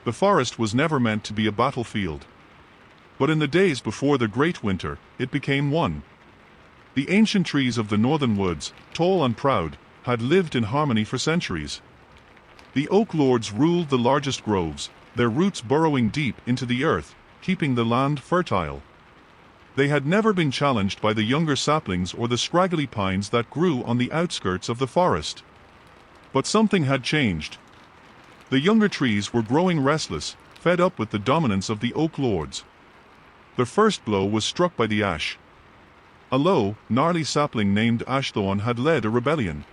The forest was never meant to be a battlefield. But in the days before the Great Winter, it became one. The ancient trees of the northern woods, tall and proud, had lived in harmony for centuries. The oak lords ruled the largest groves, their roots burrowing deep into the earth, keeping the land fertile. They had never been challenged by the younger saplings or the scraggly pines that grew on the outskirts of the forest. But something had changed. The younger trees were growing restless, fed up with the dominance of the oak lords. The first blow was struck by the ash. A low, gnarly sapling named Ashthorn had led a rebellion.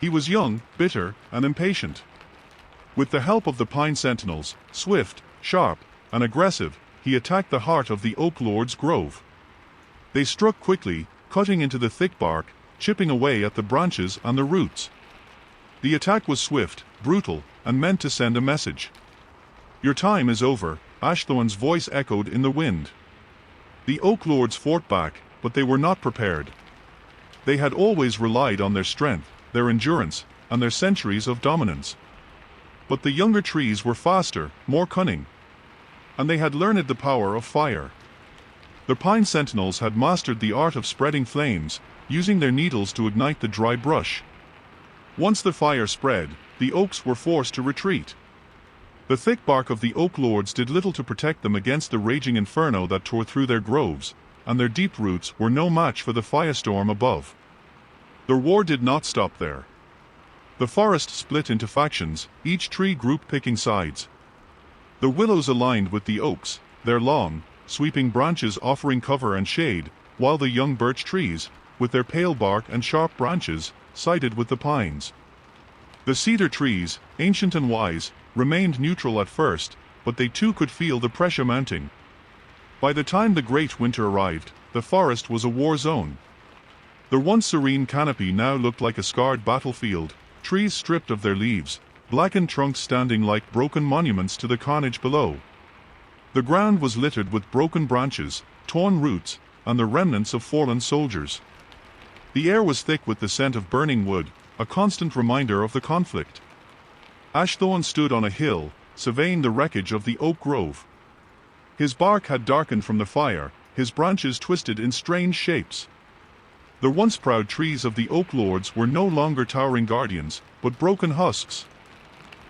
He was young, bitter, and impatient. With the help of the pine sentinels, swift, sharp, and aggressive, he attacked the heart of the oak lord's grove. They struck quickly, cutting into the thick bark, chipping away at the branches and the roots. The attack was swift, brutal, and meant to send a message. "Your time is over," Ashthorn's voice echoed in the wind. The oak lords fought back, but they were not prepared. They had always relied on their strength, their endurance, and their centuries of dominance. But the younger trees were faster, more cunning. And they had learned the power of fire. The pine sentinels had mastered the art of spreading flames, using their needles to ignite the dry brush. Once the fire spread, the oaks were forced to retreat. The thick bark of the oak lords did little to protect them against the raging inferno that tore through their groves, and their deep roots were no match for the firestorm above. The war did not stop there. The forest split into factions, each tree group picking sides. The willows aligned with the oaks, their long, sweeping branches offering cover and shade, while the young birch trees, with their pale bark and sharp branches, sided with the pines. The cedar trees, ancient and wise, remained neutral at first, but they too could feel the pressure mounting. By the time the Great Winter arrived, the forest was a war zone. The once serene canopy now looked like a scarred battlefield, trees stripped of their leaves, blackened trunks standing like broken monuments to the carnage below. The ground was littered with broken branches, torn roots, and the remnants of fallen soldiers. The air was thick with the scent of burning wood, a constant reminder of the conflict. Ashthorn stood on a hill, surveying the wreckage of the oak grove. His bark had darkened from the fire, his branches twisted in strange shapes. The once proud trees of the oak lords were no longer towering guardians, but broken husks.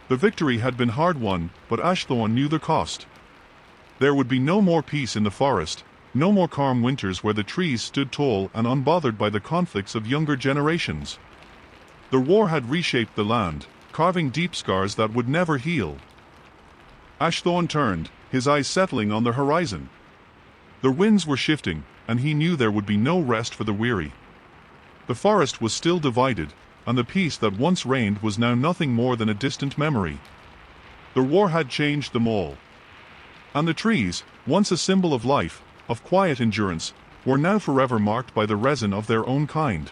The victory had been hard won, but Ashthorn knew the cost. There would be no more peace in the forest, no more calm winters where the trees stood tall and unbothered by the conflicts of younger generations. The war had reshaped the land, carving deep scars that would never heal. Ashthorn turned, his eyes settling on the horizon. The winds were shifting, and he knew there would be no rest for the weary. The forest was still divided, and the peace that once reigned was now nothing more than a distant memory. The war had changed them all. And the trees, once a symbol of life, of quiet endurance, were now forever marked by the resin of their own kind.